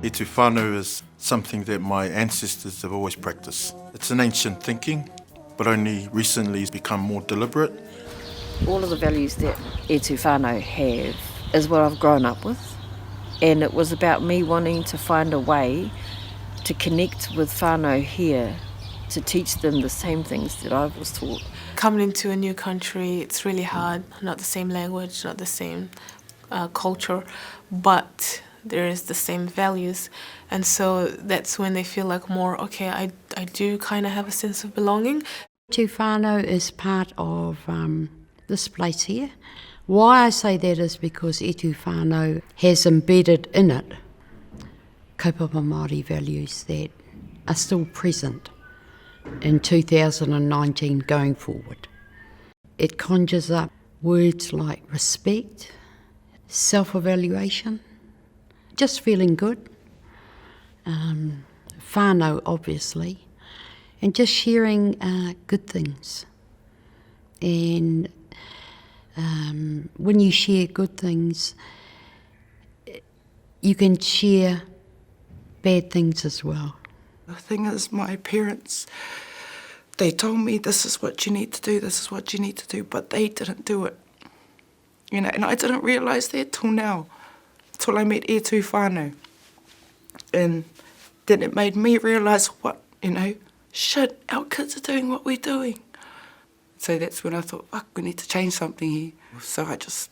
E Tū Whānau is something that my ancestors have always practiced. It's an ancient thinking, but only recently has become more deliberate. All of the values that E Tū Whānau have is what I've grown up with, and it was about me wanting to find a way to connect with whānau here, to teach them the same things that I was taught. Coming into a new country, it's really hard, not the same language, not the same culture, but there is the same values, and so that's when they feel like more, okay, I do kind of have a sense of belonging. E Tū Whānau is part of this place here. Why I say that is because E Tū Whānau has embedded in it kaupapa Māori values that are still present in 2019 going forward. It conjures up words like respect, self-evaluation, just feeling good, whānau obviously, and just sharing good things. And when you share good things, you can share bad things as well. The thing is, my parents, they told me this is what you need to do, this is what you need to do, but they didn't do it. You know, and I didn't realise that till now, till I met E Tū Whānau. And then it made me realise what, shit, our kids are doing what we're doing. So that's when I thought, fuck, we need to change something here. So I just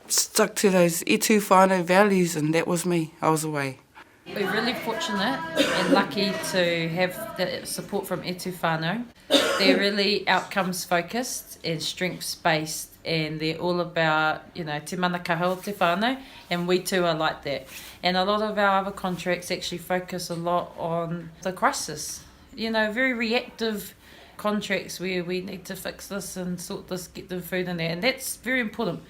stuck to those E Tū Whānau values, and that was me. I was away. We're really fortunate and lucky to have the support from E Tū Whānau. They're really outcomes focused and strengths based, and they're all about, te manakaha o te whānau, and we too are like that. And a lot of our other contracts actually focus a lot on the crisis, very reactive contracts where we need to fix this and sort this, get them food in there, and that's very important.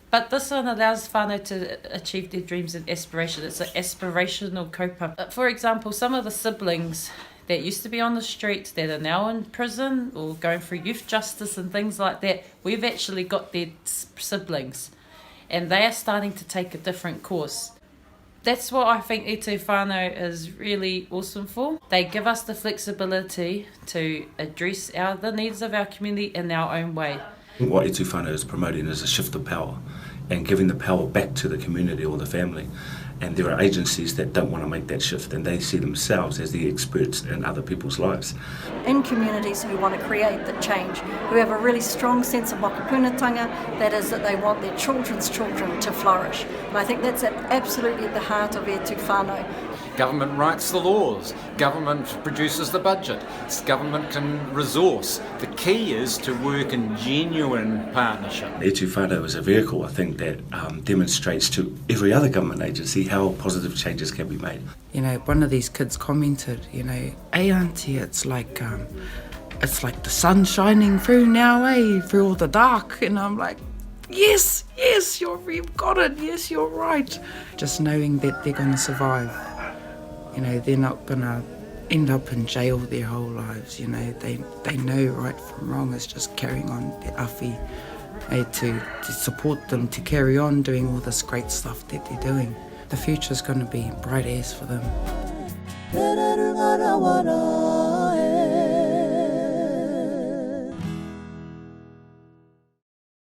But this one allows whānau to achieve their dreams and aspirations. It's an aspirational kaupapa. For example, some of the siblings that used to be on the streets that are now in prison or going through youth justice and things like that, we've actually got their siblings, and they are starting to take a different course. That's what I think E Tū Whānau is really awesome for. They give us the flexibility to address the needs of our community in our own way. What E Tū Whānau is promoting is a shift of power and giving the power back to the community or the family. And there are agencies that don't want to make that shift, and they see themselves as the experts in other people's lives. In communities who want to create the change, who have a really strong sense of wakapunatanga, that is that they want their children's children to flourish. And I think that's absolutely at the heart of E Tū Whānau. Government writes the laws, government produces the budget, government can resource. The key is to work in genuine partnership. E Tū Whānau is a vehicle, I think, that demonstrates to every other government agency how positive changes can be made. One of these kids commented, hey auntie, it's like the sun shining through now, through all the dark. And I'm like, yes, you've got it, yes, you're right. Just knowing that they're going to survive. They're not going to end up in jail their whole lives. They know right from wrong. It's just carrying on their awhi, to support them to carry on doing all this great stuff that they're doing. The future's going to be bright as for them.